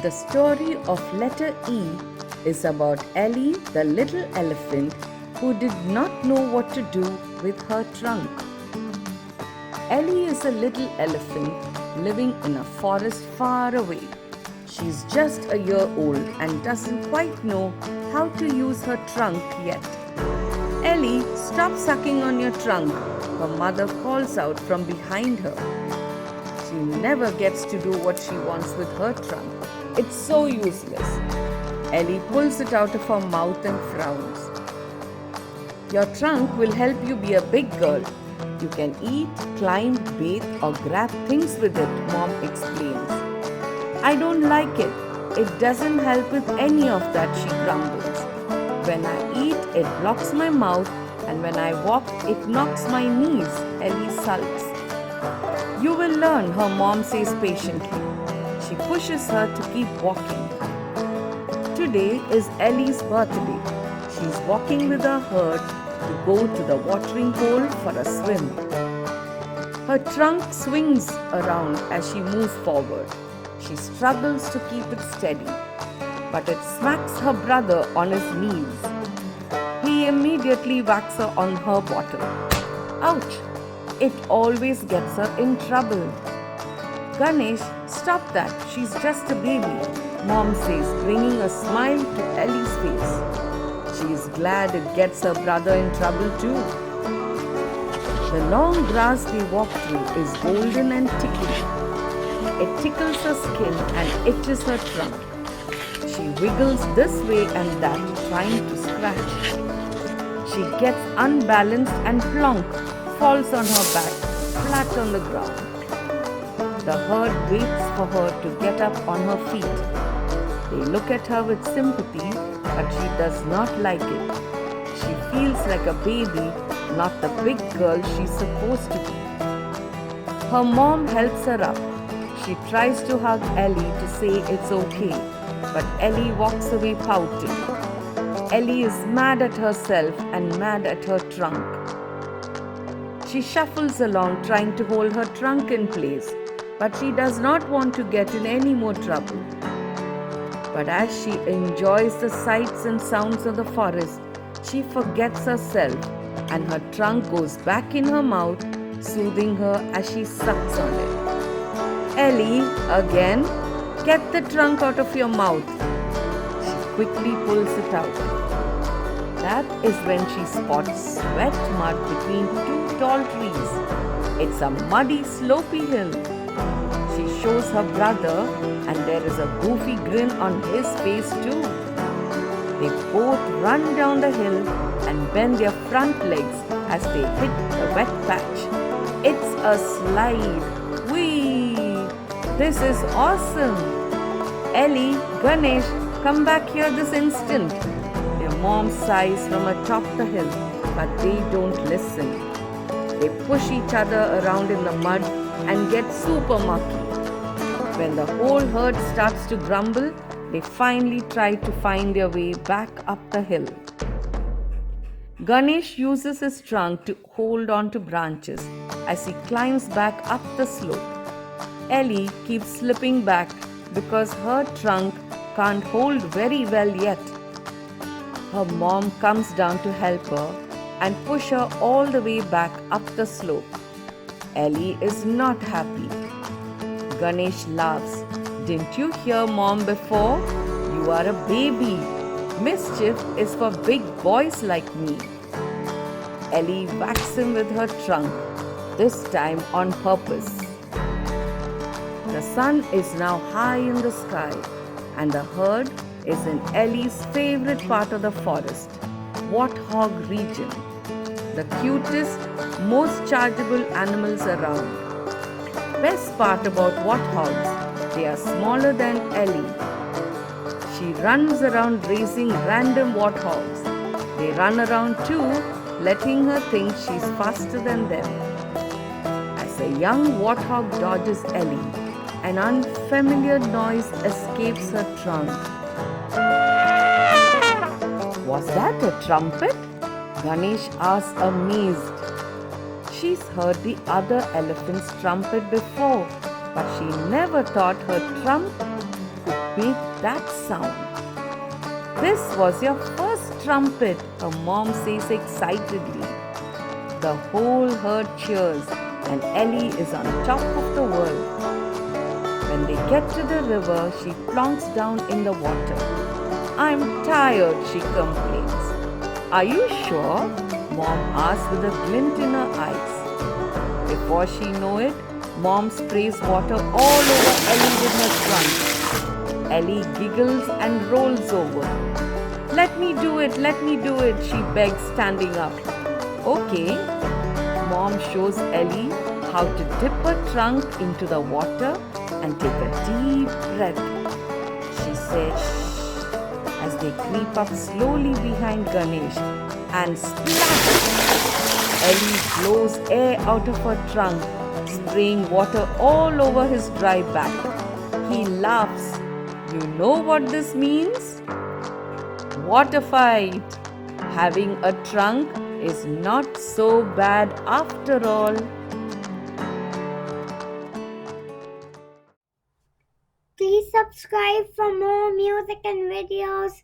The story of letter E is about Ellie, the little elephant who did not know what to do with her trunk. Ellie is a little elephant living in a forest far away. She's just a year old and doesn't quite know how to use her trunk yet. Ellie, stop sucking on your trunk, her mother calls out from behind her. She never gets to do what she wants with her trunk. It's so useless. Ellie pulls it out of her mouth and frowns. Your trunk will help you be a big girl. You can eat, climb, bathe, or grab things with it, Mom explains. I don't like it. It doesn't help with any of that, she grumbles. When I eat, it blocks my mouth, and when I walk, it knocks my knees, Ellie sulks. You will learn, her mom says patiently. She pushes her to keep walking. Today is Ellie's birthday. She's walking with her herd to go to the watering hole for a swim. Her trunk swings around as she moves forward. She struggles to keep it steady, but it smacks her brother on his knees. He immediately whacks her on her bottle. Ouch! It always gets her in trouble. Ganesh, stop that. She's just a baby, Mom says, bringing a smile to Ellie's face. She is glad it gets her brother in trouble too. The long grass they walk through is golden and tickly. It tickles her skin and itches her trunk. She wiggles this way and that, trying to scratch. She gets unbalanced and plonk, falls on her back, flat on the ground. The herd waits for her to get up on her feet. They look at her with sympathy, but she does not like it. She feels like a baby, not the big girl she's supposed to be. Her mom helps her up. She tries to hug Ellie to say it's okay, but Ellie walks away pouting. Ellie is mad at herself and mad at her trunk. She shuffles along trying to hold her trunk in place, but she does not want to get in any more trouble. But as she enjoys the sights and sounds of the forest, she forgets herself and her trunk goes back in her mouth, soothing her as she sucks on it. Ellie, again, get the trunk out of your mouth. She quickly pulls it out. That is when she spots wet mud between two tall trees. It's a muddy, slopey hill. She shows her brother, and there is a goofy grin on his face too. They both run down the hill and bend their front legs as they hit the wet patch. It's a slide. Whee! This is awesome! Ellie, Ganesh, come back here this instant. Their mom sighs from atop the hill, but they don't listen. They push each other around in the mud and get super mucky. When the whole herd starts to grumble, they finally try to find their way back up the hill. Ganesh uses his trunk to hold on to branches as he climbs back up the slope. Ellie keeps slipping back because her trunk can't hold very well yet. Her mom comes down to help her and push her all the way back up the slope. Ellie is not happy. Ganesh laughs. Didn't you hear Mom before? You are a baby. Mischief is for big boys like me. Ellie whacks him with her trunk, this time on purpose. The sun is now high in the sky, and the herd is in Ellie's favorite part of the forest, Warthog region. The cutest, most chargeable animals around. Best part about warthogs, they are smaller than Ellie. She runs around racing random warthogs. They run around too, letting her think she's faster than them. As a young warthog dodges Ellie, an unfamiliar noise escapes her trunk. Was that a trumpet? Ganesh asks, amazed. She's heard the other elephant's trumpet before, but she never thought her trump could make that sound. This was your first trumpet, her mom says excitedly. The whole herd cheers, and Ellie is on top of the world. When they get to the river, she plonks down in the water. I'm tired, she complains. Are you sure? Mom asks with a glint in her eyes. Before she knows it, Mom sprays water all over Ellie with her trunk. Ellie giggles and rolls over. Let me do it, she begs, standing up. Okay. Mom shows Ellie how to dip her trunk into the water and take a deep breath. She says, shh, as they creep up slowly behind Ganesh, and splash! Ellie blows air out of her trunk, spraying water all over his dry back. He laughs. You know what this means? Water fight! Having a trunk is not so bad after all. Please subscribe for more music and videos.